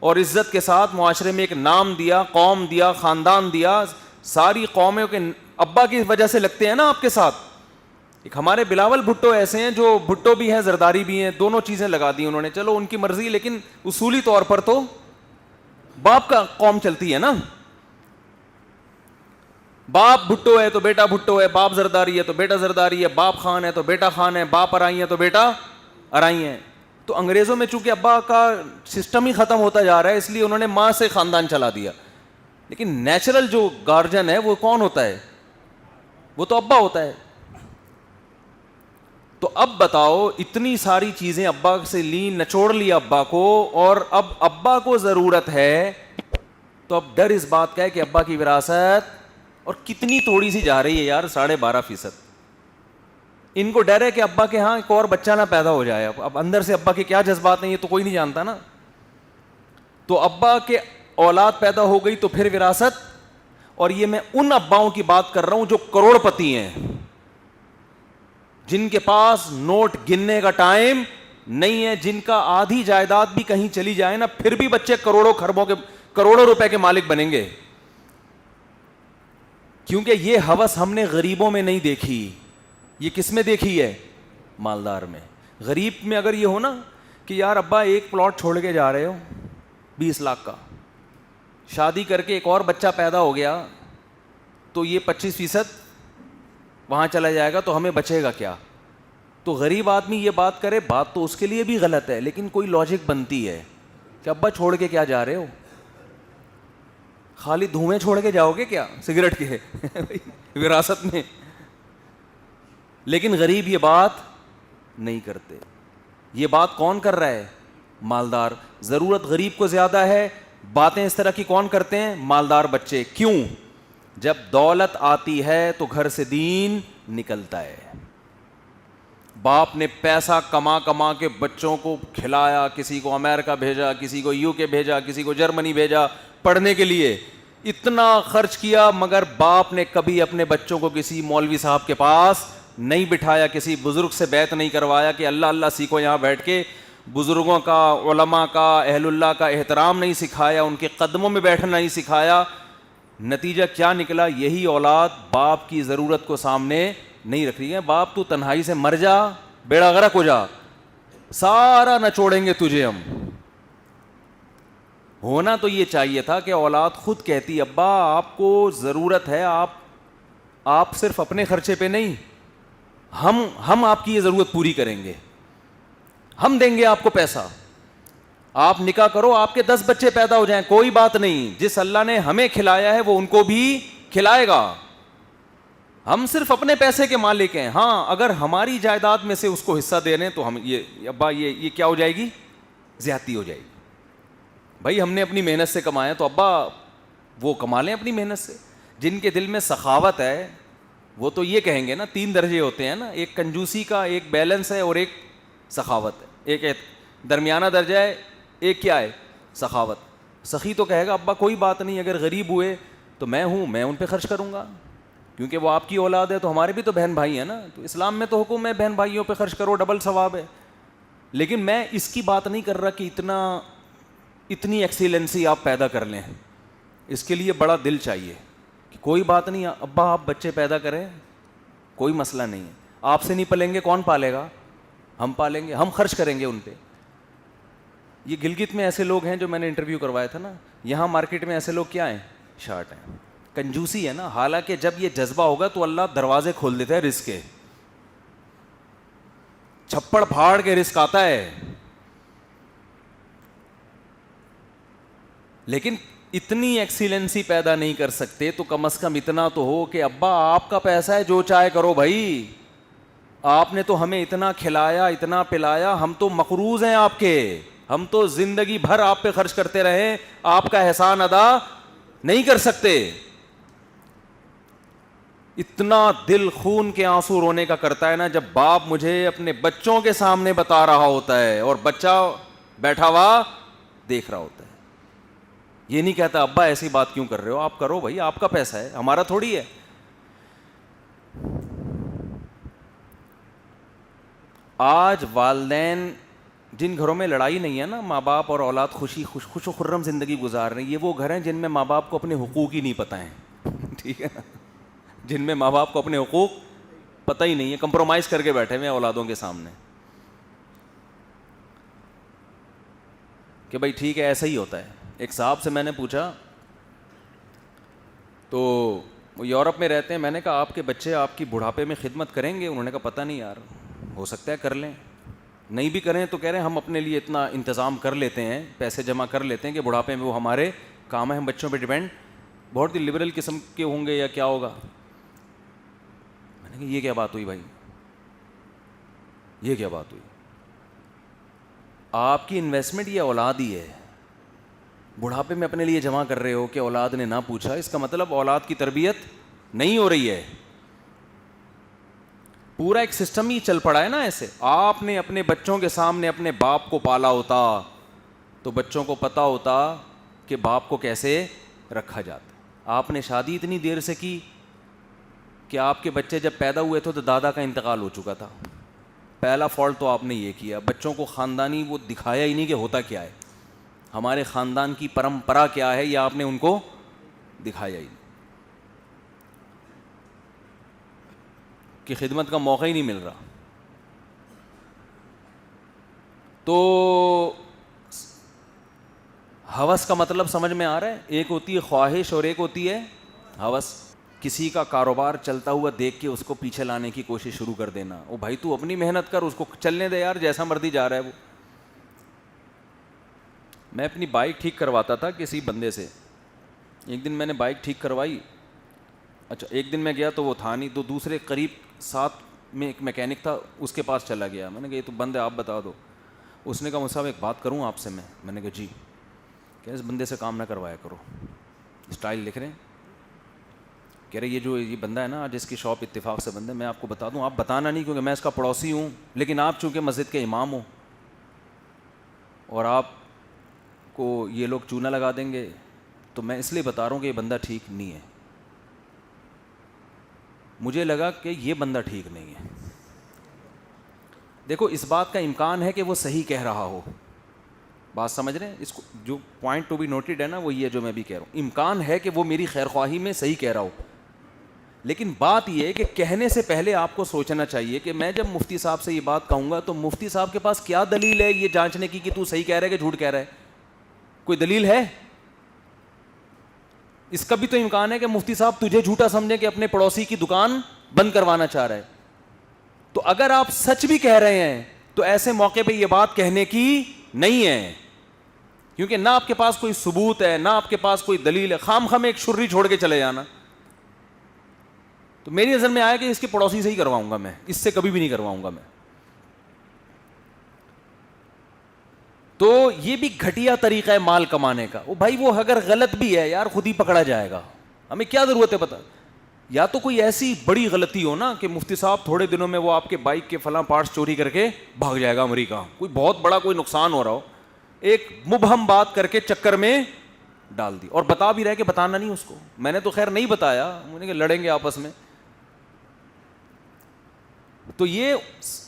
اور عزت کے ساتھ معاشرے میں ایک نام دیا, قوم دیا, خاندان دیا. ساری قوموں کے ابا کی وجہ سے لگتے ہیں نا آپ کے ساتھ. ایک ہمارے بلاول بھٹو ایسے ہیں جو بھٹو بھی ہیں زرداری بھی ہیں, دونوں چیزیں لگا دی انہوں نے. چلو ان کی مرضی, لیکن اصولی طور پر تو باپ کا قوم چلتی ہے نا. باپ بھٹو ہے تو بیٹا بھٹو ہے, باپ زرداری ہے تو بیٹا زرداری ہے, باپ خان ہے تو بیٹا خان ہے, باپ ارائی ہے تو بیٹا ارائی ہے. تو انگریزوں میں چونکہ ابا کا سسٹم ہی ختم ہوتا جا رہا ہے, اس لیے انہوں نے ماں سے خاندان چلا دیا. لیکن نیچرل جو گارجن ہے وہ کون ہوتا ہے, وہ تو ابا ہوتا ہے. تو اب بتاؤ, اتنی ساری چیزیں ابا سے لی, نچوڑ لیا ابا کو, اور اب ابا کو ضرورت ہے, تو اب ڈر اس بات کا ہے کہ ابا کی وراثت, اور کتنی تھوڑی سی جا رہی ہے یار, 12.5%. ان کو ڈر ہے کہ ابا کے ہاں ایک اور بچہ نہ پیدا ہو جائے. اب اندر سے ابا کے کیا جذبات ہیں یہ تو کوئی نہیں جانتا نا. تو ابا کے اولاد پیدا ہو گئی تو پھر وراثت. اور یہ میں ان اباؤں کی بات کر رہا ہوں جو کروڑ پتی ہیں, جن کے پاس نوٹ گننے کا ٹائم نہیں ہے, جن کا آدھی جائیداد بھی کہیں چلی جائے نا پھر بھی بچے کروڑوں روپے کے مالک بنیں گے. کیونکہ یہ ہوس ہم نے غریبوں میں نہیں دیکھی, یہ کس میں دیکھی ہے, مالدار میں. غریب میں اگر یہ ہو نا کہ یار ابا ایک پلاٹ چھوڑ کے جا رہے ہو 20 لاکھ کا, شادی کر کے ایک اور بچہ پیدا ہو گیا تو یہ 25% وہاں چلا جائے گا, تو ہمیں بچے گا کیا. تو غریب آدمی یہ بات کرے, بات تو اس کے لیے بھی غلط ہے, لیکن کوئی لاجک بنتی ہے کہ ابا چھوڑ کے کیا جا رہے ہو, خالی دھوئیں چھوڑ کے جاؤ گے کیا سگریٹ کے وراثت میں. لیکن غریب یہ بات نہیں کرتے. یہ بات کون کر رہا ہے؟ مالدار. ضرورت غریب کو زیادہ ہے, باتیں اس طرح کی کون کرتے ہیں؟ مالدار بچے. کیوں؟ جب دولت آتی ہے تو گھر سے دین نکلتا ہے. باپ نے پیسہ کما کما کے بچوں کو کھلایا, کسی کو امریکہ بھیجا, کسی کو یو کے بھیجا, کسی کو جرمنی بھیجا پڑھنے کے لیے, اتنا خرچ کیا, مگر باپ نے کبھی اپنے بچوں کو کسی مولوی صاحب کے پاس نہیں بٹھایا, کسی بزرگ سے بیعت نہیں کروایا کہ اللہ اللہ سیکھو یہاں بیٹھ کے. بزرگوں کا, علماء کا, اہل اللہ کا احترام نہیں سکھایا, ان کے قدموں میں بیٹھنا نہیں سکھایا. نتیجہ کیا نکلا؟ یہی اولاد باپ کی ضرورت کو سامنے نہیں رکھ رہی ہے. باپ تو تنہائی سے مر جا, بیڑا غرق ہو جا, سارا نچوڑیں گے تجھے ہم. ہونا تو یہ چاہیے تھا کہ اولاد خود کہتی ابا آپ کو ضرورت ہے, آپ صرف اپنے خرچے پہ نہیں, ہم آپ کی یہ ضرورت پوری کریں گے, ہم دیں گے آپ کو پیسہ, آپ نکاح کرو, آپ کے 10 بچے پیدا ہو جائیں, کوئی بات نہیں, جس اللہ نے ہمیں کھلایا ہے وہ ان کو بھی کھلائے گا, ہم صرف اپنے پیسے کے مالک ہیں. ہاں اگر ہماری جائیداد میں سے اس کو حصہ دے رہے ہیں تو ہم یہ ابا یہ کیا ہو جائے گی؟ زیادتی ہو جائے گی. بھائی ہم نے اپنی محنت سے کمایا تو ابا وہ کما لیں اپنی محنت سے. جن کے دل میں سخاوت ہے وہ تو یہ کہیں گے نا, 3 درجے ہوتے ہیں نا, ایک کنجوسی کا, ایک بیلنس ہے, اور ایک سخاوت ہے. ایک درمیانہ درجہ ہے, ایک کیا ہے؟ سخاوت. سخی تو کہے گا ابا کوئی بات نہیں, اگر غریب ہوئے تو میں ہوں, میں ان پہ خرچ کروں گا, کیونکہ وہ آپ کی اولاد ہے, تو ہمارے بھی تو بہن بھائی ہیں نا, تو اسلام میں تو حکم ہے بہن بھائیوں پہ خرچ کرو, ڈبل ثواب ہے. لیکن میں اس کی بات نہیں کر رہا کہ اتنی ایکسیلنسی آپ پیدا کر لیں. اس کے لیے بڑا دل چاہیے کہ کوئی بات نہیں ابا آپ بچے پیدا کریں, کوئی مسئلہ نہیں ہے, آپ سے نہیں پلیں گے کون پالے گا؟ ہم پالیں گے, ہم خرچ کریں گے ان پہ. یہ گلگت میں ایسے لوگ ہیں جو میں نے انٹرویو کروایا تھا نا, یہاں مارکیٹ میں ایسے لوگ کیا ہیں؟ شارٹ ہیں. کنجوسی ہے نا. حالانکہ جب یہ جذبہ ہوگا تو اللہ دروازے کھول دیتا ہے رزق کے, چھپڑ پھاڑ کے رزق آتا ہے. لیکن اتنی ایکسیلنسی پیدا نہیں کر سکتے تو کم از کم اتنا تو ہو کہ ابا آپ کا پیسہ ہے, جو چاہے کرو بھائی, آپ نے تو ہمیں اتنا کھلایا, اتنا پلایا, ہم تو مقروض ہیں آپ کے, ہم تو زندگی بھر آپ پہ خرچ کرتے رہے, آپ کا احسان ادا نہیں کر سکتے. اتنا دل خون کے آنسو رونے کا کرتا ہے نا جب باپ مجھے اپنے بچوں کے سامنے بتا رہا ہوتا ہے اور بچہ بیٹھا ہوا دیکھ رہا ہوتا ہے. یہ نہیں کہتا ابا ایسی بات کیوں کر رہے ہو, آپ کرو بھائی, آپ کا پیسہ ہے, ہمارا تھوڑی ہے. آج والدین جن گھروں میں لڑائی نہیں ہے نا, ماں باپ اور اولاد خوش و خرم زندگی گزار رہے ہیں, یہ وہ گھر ہیں جن میں ماں باپ کو اپنے حقوق ہی نہیں پتہ ہیں. ٹھیک ہے نا, جن میں ماں باپ کو اپنے حقوق پتہ ہی نہیں ہے, کمپرومائز کر کے بیٹھے ہوئے اولادوں کے سامنے کہ بھائی ٹھیک ہے ایسا ہی ہوتا ہے. ایک صاحب سے میں نے پوچھا, تو وہ یورپ میں رہتے ہیں, میں نے کہا آپ کے بچے آپ کی بڑھاپے میں خدمت کریں گے؟ انہوں نے کہا پتہ نہیں یار, ہو سکتا ہے کر لیں, نہیں بھی کریں تو کہہ رہے ہیں ہم اپنے لیے اتنا انتظام کر لیتے ہیں, پیسے جمع کر لیتے ہیں کہ بڑھاپے میں وہ ہمارے کام ہے, ہم بچوں پہ ڈیپینڈ. بہت ہی لبرل قسم کے ہوں گے یا کیا ہوگا. میں نے کہا یہ کیا بات ہوئی بھائی, یہ کیا بات ہوئی؟ آپ کی انویسٹمنٹ یہ اولاد ہی ہے, بڑھاپے میں اپنے لیے جمع کر رہے ہو کہ اولاد نے نہ پوچھا, اس کا مطلب اولاد کی تربیت نہیں ہو رہی ہے. پورا ایک سسٹم ہی چل پڑا ہے نا ایسے. آپ نے اپنے بچوں کے سامنے اپنے باپ کو پالا ہوتا تو بچوں کو پتا ہوتا کہ باپ کو کیسے رکھا جاتا. آپ نے شادی اتنی دیر سے کی کہ آپ کے بچے جب پیدا ہوئے تھے تو دادا کا انتقال ہو چکا تھا. پہلا فالٹ تو آپ نے یہ کیا, بچوں کو خاندانی وہ دکھایا ہی نہیں کہ ہوتا کیا ہے, ہمارے خاندان کی پرمپرا کیا ہے, یہ آپ نے ان کو دکھایا ہی نہیں, کہ خدمت کا موقع ہی نہیں مل رہا. تو ہوس کا مطلب سمجھ میں آ رہا ہے, ایک ہوتی ہے خواہش اور ایک ہوتی ہے ہوس. کسی کا کاروبار چلتا ہوا دیکھ کے اس کو پیچھے لانے کی کوشش شروع کر دینا, او بھائی تو اپنی محنت کر, اس کو چلنے دے یار, جیسا مرضی جا رہا ہے وہ. میں اپنی بائک ٹھیک کرواتا تھا کسی بندے سے, ایک دن میں نے بائک ٹھیک کروائی, اچھا ایک دن میں گیا تو وہ تھا نہیں, تو دوسرے قریب ساتھ میں ایک میکینک تھا, اس کے پاس چلا گیا. میں نے کہا یہ تو بند ہے, آپ بتا دو. اس نے کہا مجھ صاحب ایک بات کروں آپ سے میں نے کہا جی. کہ اس بندے سے کام نہ کروایا کرو, اسٹائل لکھ رہے ہیں. کہہ رہے یہ بندہ ہے نا آج اس کی شاپ اتفاق سے بند ہے, میں آپ کو بتا دوں, آپ بتانا نہیں کیونکہ میں اس کا پڑوسی ہوں, لیکن آپ چونکہ مسجد کے امام ہو اور آپ کو یہ لوگ چونا لگا دیں گے, تو میں اس لیے بتا رہا ہوں کہ یہ بندہ ٹھیک نہیں ہے. مجھے لگا کہ یہ بندہ ٹھیک نہیں ہے. دیکھو اس بات کا امکان ہے کہ وہ صحیح کہہ رہا ہو, بات سمجھ رہے ہیں, اس کو جو پوائنٹ ٹو بی نوٹڈ ہے نا وہ یہ جو میں بھی کہہ رہا ہوں, امکان ہے کہ وہ میری خیر خواہی میں صحیح کہہ رہا ہو. لیکن بات یہ ہے کہ کہنے سے پہلے آپ کو سوچنا چاہیے کہ میں جب مفتی صاحب سے یہ بات کہوں گا تو مفتی صاحب کے پاس کیا دلیل ہے یہ جانچنے کی کہ تو صحیح کہہ رہا ہے کہ جھوٹ کہہ رہا ہے. کوئی دلیل ہے؟ اس کا بھی تو امکان ہے کہ مفتی صاحب تجھے جھوٹا سمجھیں کہ اپنے پڑوسی کی دکان بند کروانا چاہ رہا ہے. تو اگر آپ سچ بھی کہہ رہے ہیں تو ایسے موقع پہ یہ بات کہنے کی نہیں ہے, کیونکہ نہ آپ کے پاس کوئی ثبوت ہے نہ آپ کے پاس کوئی دلیل ہے. خام خام ایک شرری چھوڑ کے چلے جانا. تو میری نظر میں آیا کہ اس کے پڑوسی سے ہی کرواؤں گا میں, اس سے کبھی بھی نہیں کرواؤں گا میں. تو یہ بھی گھٹیا طریقہ ہے مال کمانے کا. وہ بھائی وہ اگر غلط بھی ہے یار خود ہی پکڑا جائے گا, ہمیں کیا ضرورت ہے پتہ. یا تو کوئی ایسی بڑی غلطی ہو نا کہ مفتی صاحب تھوڑے دنوں میں وہ آپ کے بائک کے فلاں پارٹس چوری کر کے بھاگ جائے گا امریکہ, کوئی بہت بڑا کوئی نقصان ہو رہا ہو, ایک مبہم بات کر کے چکر میں ڈال دی, اور بتا بھی رہے کہ بتانا نہیں اس کو. میں نے تو خیر نہیں بتایا, انہوں نے کہ لڑیں گے آپس میں. تو یہ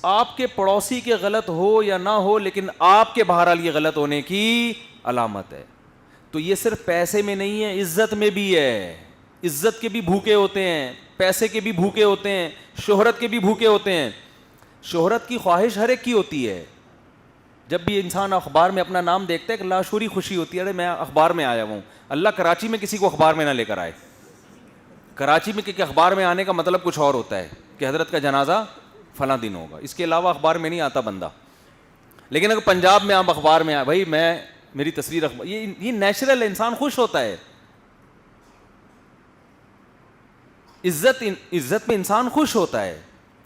آپ کے پڑوسی کے غلط ہو یا نہ ہو, لیکن آپ کے بہرحال یہ غلط ہونے کی علامت ہے. تو یہ صرف پیسے میں نہیں ہے, عزت میں بھی ہے. عزت کے بھی بھوکے ہوتے ہیں, پیسے کے بھی بھوکے ہوتے ہیں, شہرت کے بھی بھوکے ہوتے ہیں. شہرت کی خواہش ہر ایک کی ہوتی ہے. جب بھی انسان اخبار میں اپنا نام دیکھتا ہے ایک لاشعوری خوشی ہوتی ہے, ارے میں اخبار میں آیا ہوں. اللہ کراچی میں کسی کو اخبار میں نہ لے کر آئے. کراچی میں کہ اخبار میں آنے کا مطلب کچھ اور ہوتا ہے کہ حضرت کا جنازہ فلاں دن ہوگا, اس کے علاوہ اخبار میں نہیں آتا بندہ. لیکن اگر پنجاب میں آپ اخبار میں آئے, بھائی میں میری تصویر اخبار, یہ نیچرل ہے, انسان خوش ہوتا ہے. عزت میں انسان خوش ہوتا ہے.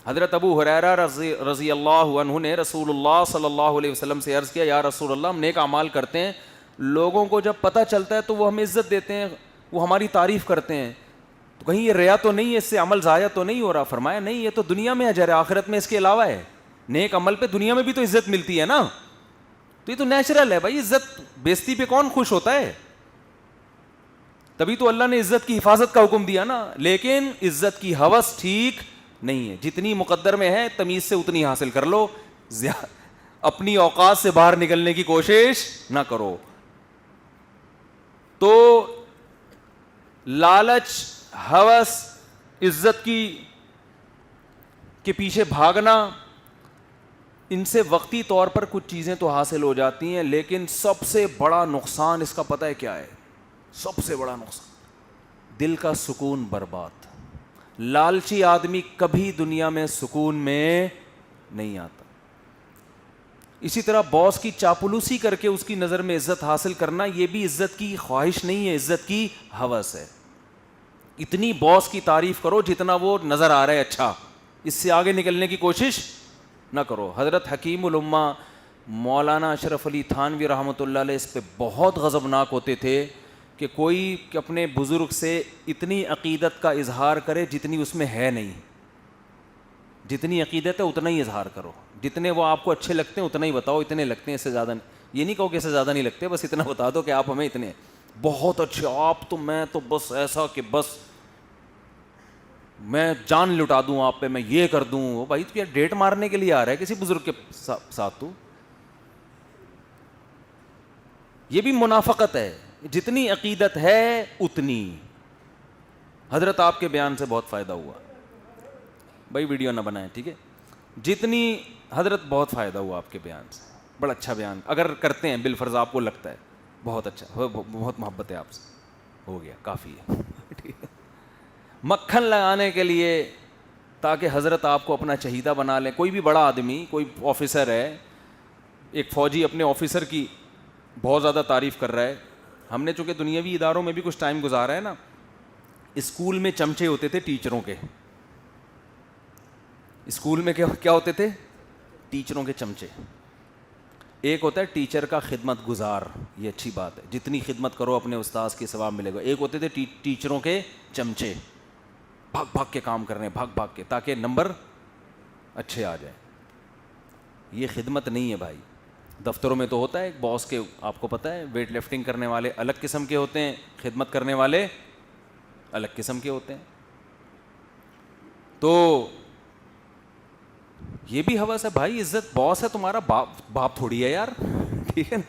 حضرت ابو ہریرہ رضی اللہ عنہ نے رسول اللہ صلی اللہ علیہ وسلم سے عرض کیا, یا رسول اللہ ہم نیک اعمال کرتے ہیں, لوگوں کو جب پتہ چلتا ہے تو وہ ہمیں عزت دیتے ہیں, وہ ہماری تعریف کرتے ہیں, تو کہیں یہ ریا تو نہیں ہے, اس سے عمل ضائع تو نہیں ہو رہا؟ فرمایا نہیں, یہ تو دنیا میں اجر ہے, آخرت میں اس کے علاوہ ہے. نیک عمل پہ دنیا میں بھی تو عزت ملتی ہے نا, تو یہ تو نیچرل ہے بھائی. عزت بیزتی پہ کون خوش ہوتا ہے؟ تبھی تو اللہ نے عزت کی حفاظت کا حکم دیا نا. لیکن عزت کی ہوس ٹھیک نہیں ہے, جتنی مقدر میں ہے تمیز سے اتنی حاصل کر لو, اپنی اوقات سے باہر نکلنے کی کوشش نہ کرو. تو لالچ, ہوس, عزت کے پیچھے بھاگنا, ان سے وقتی طور پر کچھ چیزیں تو حاصل ہو جاتی ہیں, لیکن سب سے بڑا نقصان اس کا پتہ ہے کیا ہے؟ سب سے بڑا نقصان دل کا سکون برباد. لالچی آدمی کبھی دنیا میں سکون میں نہیں آتا. اسی طرح باس کی چاپلوسی کر کے اس کی نظر میں عزت حاصل کرنا, یہ بھی عزت کی خواہش نہیں ہے, عزت کی ہوس ہے. اتنی باس کی تعریف کرو جتنا وہ نظر آ رہا ہے اچھا, اس سے آگے نکلنے کی کوشش نہ کرو. حضرت حکیم الامہ مولانا اشرف علی تھانوی رحمۃ اللہ علیہ اس پہ بہت غضبناک ہوتے تھے کہ کوئی اپنے بزرگ سے اتنی عقیدت کا اظہار کرے جتنی اس میں ہے نہیں. جتنی عقیدت ہے اتنا ہی اظہار کرو, جتنے وہ آپ کو اچھے لگتے ہیں اتنا ہی بتاؤ, اتنے لگتے ہیں اس سے زیادہ نہیں. یہ نہیں کہو کہ اس سے زیادہ نہیں لگتے, بس اتنا بتا دو کہ آپ ہمیں اتنے بہت اچھے, آپ تو میں تو بس ایسا کہ بس میں جان لٹا دوں آپ پہ, میں یہ کر دوں. بھائی تو کیا ڈیٹ مارنے کے لیے آ رہا ہے کسی بزرگ کے ساتھ؟ تو یہ بھی منافقت ہے. جتنی عقیدت ہے اتنی. حضرت آپ کے بیان سے بہت فائدہ ہوا بھائی, ویڈیو نہ بنائیں ٹھیک ہے. جتنی حضرت بہت فائدہ ہوا آپ کے بیان سے, بڑا اچھا بیان اگر کرتے ہیں بالفرض آپ کو لگتا ہے بہت اچھا, بہت محبت ہے آپ سے, ہو گیا کافی ہے ٹھیک ہے. مکھن لگانے کے لیے تاکہ حضرت آپ کو اپنا چہیدہ بنا لیں. کوئی بھی بڑا آدمی, کوئی آفیسر ہے, ایک فوجی اپنے آفیسر کی بہت زیادہ تعریف کر رہا ہے. ہم نے چونکہ دنیاوی اداروں میں بھی کچھ ٹائم گزارا ہے نا, اسکول میں چمچے ہوتے تھے ٹیچروں کے. اسکول میں کیا ہوتے تھے؟ ٹیچروں کے چمچے. ایک ہوتا ہے ٹیچر کا خدمت گزار, یہ اچھی بات ہے, جتنی خدمت کرو اپنے استاذ کی ثواب ملے گا. ایک ہوتے تھے ٹیچروں کے چمچے, بھاگ بھاگ کے کام کرنے, بھاگ بھاگ کے, تاکہ نمبر اچھے آ جائیں. یہ خدمت نہیں ہے بھائی. دفتروں میں تو ہوتا ہے ایک باس کے, آپ کو پتہ ہے, ویٹ لفٹنگ کرنے والے الگ قسم کے ہوتے ہیں, خدمت کرنے والے الگ قسم کے ہوتے ہیں. تو یہ بھی ہوس ہے بھائی, عزت, باس ہے تمہارا, باپ تھوڑی ہے یار, ٹھیک ہے نا.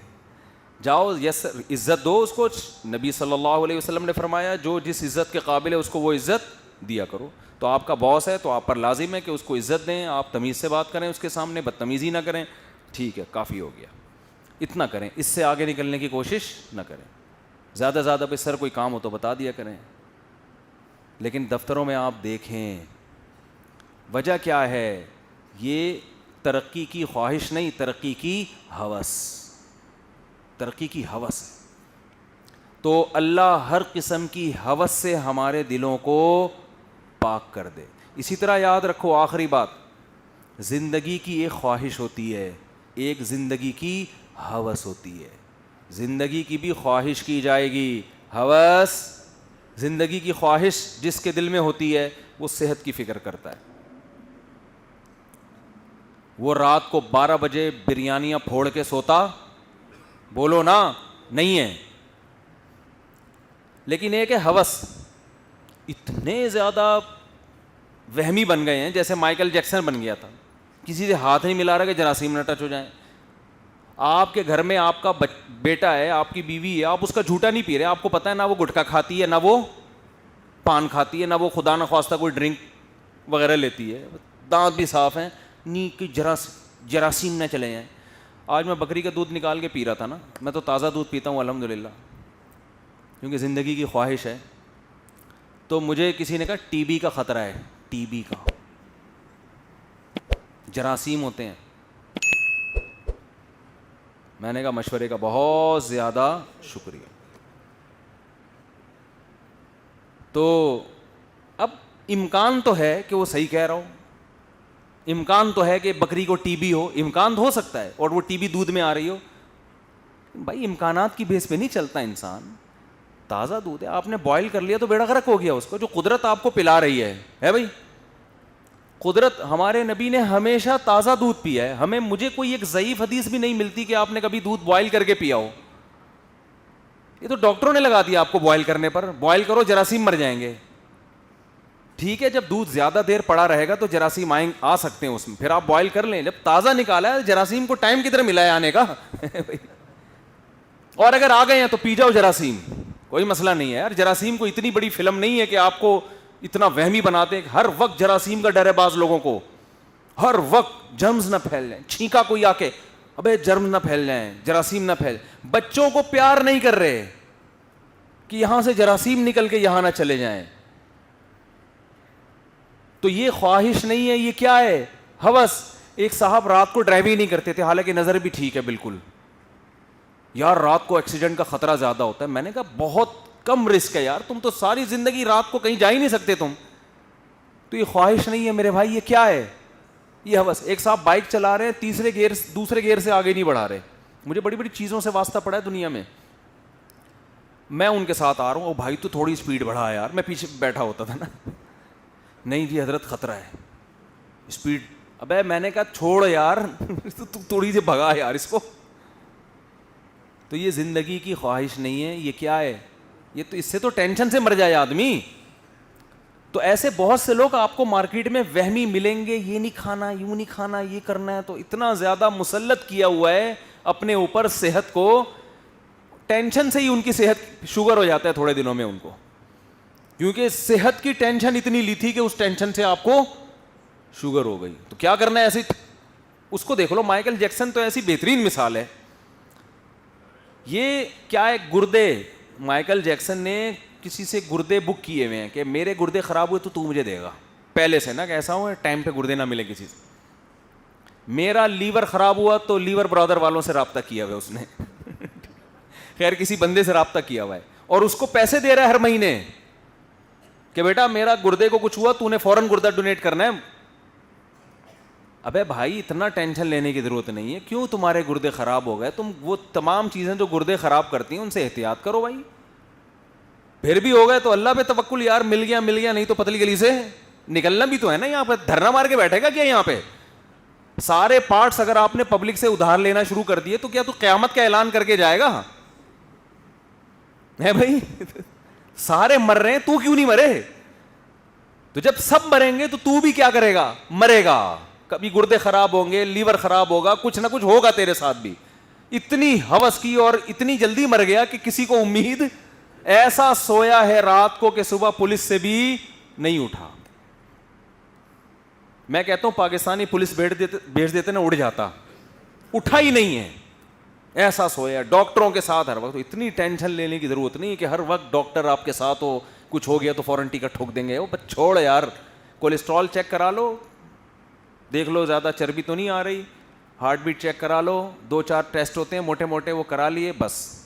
جاؤ یس عزت دو اس کو. نبی صلی اللہ علیہ وسلم نے فرمایا جو جس عزت کے قابل ہے اس کو وہ عزت دیا کرو. تو آپ کا باس ہے تو آپ پر لازم ہے کہ اس کو عزت دیں, آپ تمیز سے بات کریں اس کے سامنے, بدتمیزی نہ کریں. ٹھیک ہے, کافی ہو گیا, اتنا کریں, اس سے آگے نکلنے کی کوشش نہ کریں. زیادہ زیادہ پہ سر کوئی کام ہو تو بتا دیا کریں. لیکن دفتروں میں آپ دیکھیں وجہ کیا ہے, یہ ترقی کی خواہش نہیں, ترقی کی ہوس, ترقی کی ہوس ہے. تو اللہ ہر قسم کی ہوس سے ہمارے دلوں کو پاک کر دے. اسی طرح یاد رکھو, آخری بات, زندگی کی ایک خواہش ہوتی ہے, ایک زندگی کی ہوس ہوتی ہے. زندگی کی بھی خواہش کی جائے گی, ہوس, زندگی کی خواہش جس کے دل میں ہوتی ہے وہ صحت کی فکر کرتا ہے. وہ رات کو 12 بجے بریانیاں پھوڑ کے سوتا, بولو نا, نہیں ہے. لیکن ایک ہے ہوس, اتنے زیادہ وہمی بن گئے ہیں جیسے مائیکل جیکسن بن گیا تھا, کسی سے ہاتھ نہیں ملا رہا کہ جراثیم نہ ٹچ ہو جائیں. آپ کے گھر میں آپ کا بیٹا ہے, آپ کی بیوی ہے, آپ اس کا جھوٹا نہیں پی رہے, آپ کو پتہ ہے نہ وہ گٹکا کھاتی ہے, نہ وہ پان کھاتی ہے, نہ وہ خدا نہ خواستہ کوئی ڈرنک وغیرہ لیتی ہے, دانت بھی صاف ہیں, نہیں کہ جراثیم نہ چلے جائیں. آج میں بکری کا دودھ نکال کے پی رہا تھا نا, میں تو تازہ دودھ پیتا ہوں الحمدللہ, کیونکہ زندگی کی خواہش ہے. تو مجھے کسی نے کہا ٹی بی کا خطرہ ہے, ٹی بی کا, جراثیم ہوتے ہیں. میں نے کہا مشورے کا بہت زیادہ شکریہ. تو اب امکان تو ہے کہ وہ صحیح کہہ رہا ہو, امکان تو ہے کہ بکری کو ٹی بی ہو, امکان تو ہو سکتا ہے, اور وہ ٹی بی دودھ میں آ رہی ہو. بھائی امکانات کی بیس پہ نہیں چلتا انسان. تازہ دودھ ہے, آپ نے بوائل کر لیا تو بیڑا غرق ہو گیا اس کو, جو قدرت آپ کو پلا رہی ہے بھائی. قدرت, ہمارے نبی نے ہمیشہ تازہ دودھ پیا ہے. مجھے کوئی ایک ضعیف حدیث بھی نہیں ملتی کہ آپ نے کبھی دودھ بوائل کر کے پیا ہو. یہ تو ڈاکٹروں نے لگا دیا آپ کو بوائل کرنے پر, بوائل کرو جراثیم مر جائیں گے. ٹھیک ہے, جب دودھ زیادہ دیر پڑا رہے گا تو جراثیم آ سکتے ہیں اس میں, پھر آپ بوائل کر لیں. جب تازہ نکالا ہے, جراثیم کو ٹائم کدھر ملا ہے آنے کا, اور اگر آ گئے ہیں تو پی جاؤ جراثیم, کوئی مسئلہ نہیں ہے یار. جراثیم کو اتنی بڑی فلم نہیں ہے کہ آپ کو اتنا وہمی بناتے ہیں کہ ہر وقت جراثیم کا ڈر ہے باز لوگوں کو, ہر وقت جرمز نہ پھیل جائیں, چھینکا کوئی آ کے ابے جرم نہ پھیل جائیں, جراثیم نہ پھیل. بچوں کو پیار نہیں کر رہے کہ یہاں سے جراثیم نکل کے یہاں نہ چلے جائیں. تو یہ خواہش نہیں ہے, یہ کیا ہے, ہوس. ایک صاحب رات کو ڈرائیو ہی نہیں کرتے تھے, حالانکہ نظر بھی ٹھیک ہے بالکل. یار رات کو ایکسیڈنٹ کا خطرہ زیادہ ہوتا ہے. میں نے کہا بہت کم رسک ہے یار, تم تو ساری زندگی رات کو کہیں جا ہی نہیں سکتے تم. تو یہ خواہش نہیں ہے میرے بھائی, یہ کیا ہے, یہ ہوس. ایک صاحب بائک چلا رہے ہیں, دوسرے گیئر سے آگے نہیں بڑھا رہے. مجھے بڑی بڑی چیزوں سے واسطہ پڑا ہے دنیا میں, میں ان کے ساتھ آ رہا ہوں, او بھائی تو تھوڑی اسپیڈ بڑھا یار, میں پیچھے بیٹھا ہوتا تھا نا, نہیں جی حضرت خطرہ ہے اسپیڈ. ابے میں نے کہا چھوڑ یار, تو تھوڑی سی بھگا یار اس کو. تو یہ زندگی کی خواہش نہیں ہے, یہ کیا ہے, یہ تو اس سے تو ٹینشن سے مر جائے آدمی. تو ایسے بہت سے لوگ آپ کو مارکیٹ میں وہمی ملیں گے, یہ نہیں کھانا, یوں نہیں کھانا, یہ کرنا ہے. تو اتنا زیادہ مسلط کیا ہوا ہے اپنے اوپر صحت کو, ٹینشن سے ہی ان کی صحت, شوگر ہو جاتا ہے تھوڑے دنوں میں ان کو, کیونکہ صحت کی ٹینشن اتنی لی تھی کہ اس ٹینشن سے آپ کو شوگر ہو گئی. تو کیا کرنا ہے, ایسی اس کو دیکھ لو. مائیکل جیکسن تو ایسی بہترین مثال ہے. یہ کیا ہے, گردے, مائیکل جیکسن نے کسی سے گردے بک کیے ہوئے ہیں کہ میرے گردے خراب ہوئے تو مجھے دے گا پہلے سے نا, کہ ایسا ہو ٹائم پہ گردے نہ ملے کسی سے. میرا لیور خراب ہوا تو لیور برادر والوں سے رابطہ کیا ہوا ہے اس نے, خیر کسی بندے سے رابطہ کیا ہوا ہے, اور اس کو پیسے دے رہا ہے ہر مہینے کہ بیٹا میرا گردے کو کچھ ہوا تو نے فوراً گردہ ڈونیٹ کرنا ہے. ابے بھائی اتنا ٹینشن لینے کی ضرورت نہیں ہے, کیوں تمہارے گردے خراب ہو گئے, تم وہ تمام چیزیں جو گردے خراب کرتی ہیں ان سے احتیاط کرو بھائی. پھر بھی ہو گئے تو اللہ پہ توکل یار, مل گیا نہیں تو پتلی گلی سے نکلنا بھی تو ہے نا. یہاں پہ دھرنا مار کے بیٹھے گا کیا؟ یہاں پہ سارے پارٹس اگر آپ نے پبلک سے ادھار لینا شروع کر دیے تو کیا تو قیامت کا اعلان کر کے جائے گا ہے بھائی؟ سارے مر رہے ہیں, تو کیوں نہیں مرے؟ تو جب سب مریں گے تو بھی کیا کرے گا؟ مرے گا. کبھی گردے خراب ہوں گے, لیور خراب ہوگا, کچھ نہ کچھ ہوگا تیرے ساتھ بھی. اتنی ہوس کی اور اتنی جلدی مر گیا کہ کسی کو امید, ایسا سویا ہے رات کو کہ صبح پولیس سے بھی نہیں اٹھا. میں کہتا ہوں پاکستانی پولیس بھیج دیتے نا, اڑ جاتا, اٹھا ہی نہیں ہے, ایسا سویا. ڈاکٹروں کے ساتھ ہر وقت اتنی ٹینشن لینے کی ضرورت نہیں کہ ہر وقت ڈاکٹر آپ کے ساتھ ہو, کچھ ہو گیا تو فوراً ٹکٹ ٹھوک دیں گے. وہ چھوڑ یار, کولیسٹرول چیک کرا لو, دیکھ لو زیادہ چربی تو نہیں آ رہی, ہارٹ بیٹ چیک کرا لو, 2-4 ٹیسٹ ہوتے ہیں موٹے موٹے, وہ کرا لیے بس.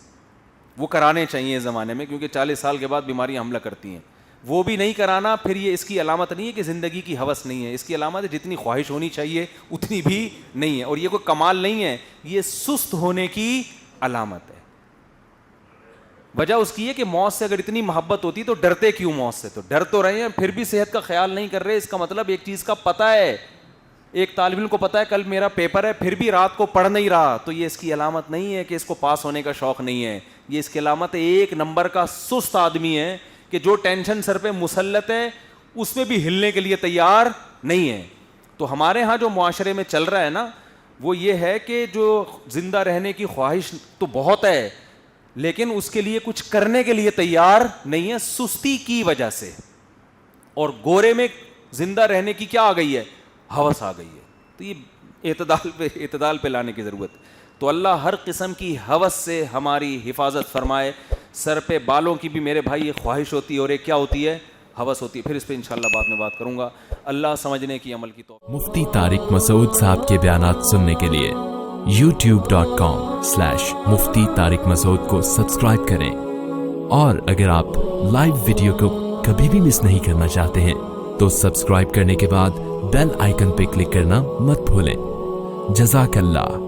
وہ کرانے چاہیے اس زمانے میں, کیونکہ 40 سال کے بعد بیماریاں حملہ کرتی ہیں. وہ بھی نہیں کرانا پھر یہ اس کی علامت نہیں ہے کہ زندگی کی ہوس نہیں ہے. اس کی علامت ہے جتنی خواہش ہونی چاہیے اتنی بھی نہیں ہے, اور یہ کوئی کمال نہیں ہے, یہ سست ہونے کی علامت ہے. وجہ اس کی ہے کہ موت سے اگر اتنی محبت ہوتی تو ڈرتے کیوں موت سے؟ تو ڈر تو رہے ہیں پھر بھی صحت کا خیال نہیں کر رہے. اس کا مطلب ایک چیز کا پتہ ہے, ایک طالب علم کو پتہ ہے کل میرا پیپر ہے, پھر بھی رات کو پڑھ نہیں رہا, تو یہ اس کی علامت نہیں ہے کہ اس کو پاس ہونے کا شوق نہیں ہے. یہ اس کی علامت ایک نمبر کا سست آدمی ہے کہ جو ٹینشن سر پہ مسلط ہے اس میں بھی ہلنے کے لیے تیار نہیں ہے. تو ہمارے ہاں جو معاشرے میں چل رہا ہے نا, وہ یہ ہے کہ جو زندہ رہنے کی خواہش تو بہت ہے, لیکن اس کے لیے کچھ کرنے کے لیے تیار نہیں ہے, سستی کی وجہ سے. اور گورے میں زندہ رہنے کی کیا آ گئی ہے؟ ہوس آ گئی ہے. تو یہ اعتدال پہ لانے کی ضرورت ہے. تو اللہ ہر قسم کی ہوس سے ہماری حفاظت فرمائے. سر پہ بالوں کی بھی میرے بھائی یہ خواہش ہوتی ہے, اور ایک کیا ہوتی ہے؟ ہوس ہوتی ہے. پھر اس پہ انشاءاللہ بعد میں بات کروں گا. اللہ سمجھنے کی, عمل کی توفیق. مفتی طارق مسعود صاحب کے بیانات سننے کے لیے youtube.com/مفتی طارق مسعود کو سبسکرائب کریں, اور اگر آپ لائیو ویڈیو کو کبھی بھی مس نہیں کرنا چاہتے ہیں تو سبسکرائب کرنے کے بعد بیل آئیکن پہ کلک کرنا مت بھولیں. جزاک اللہ.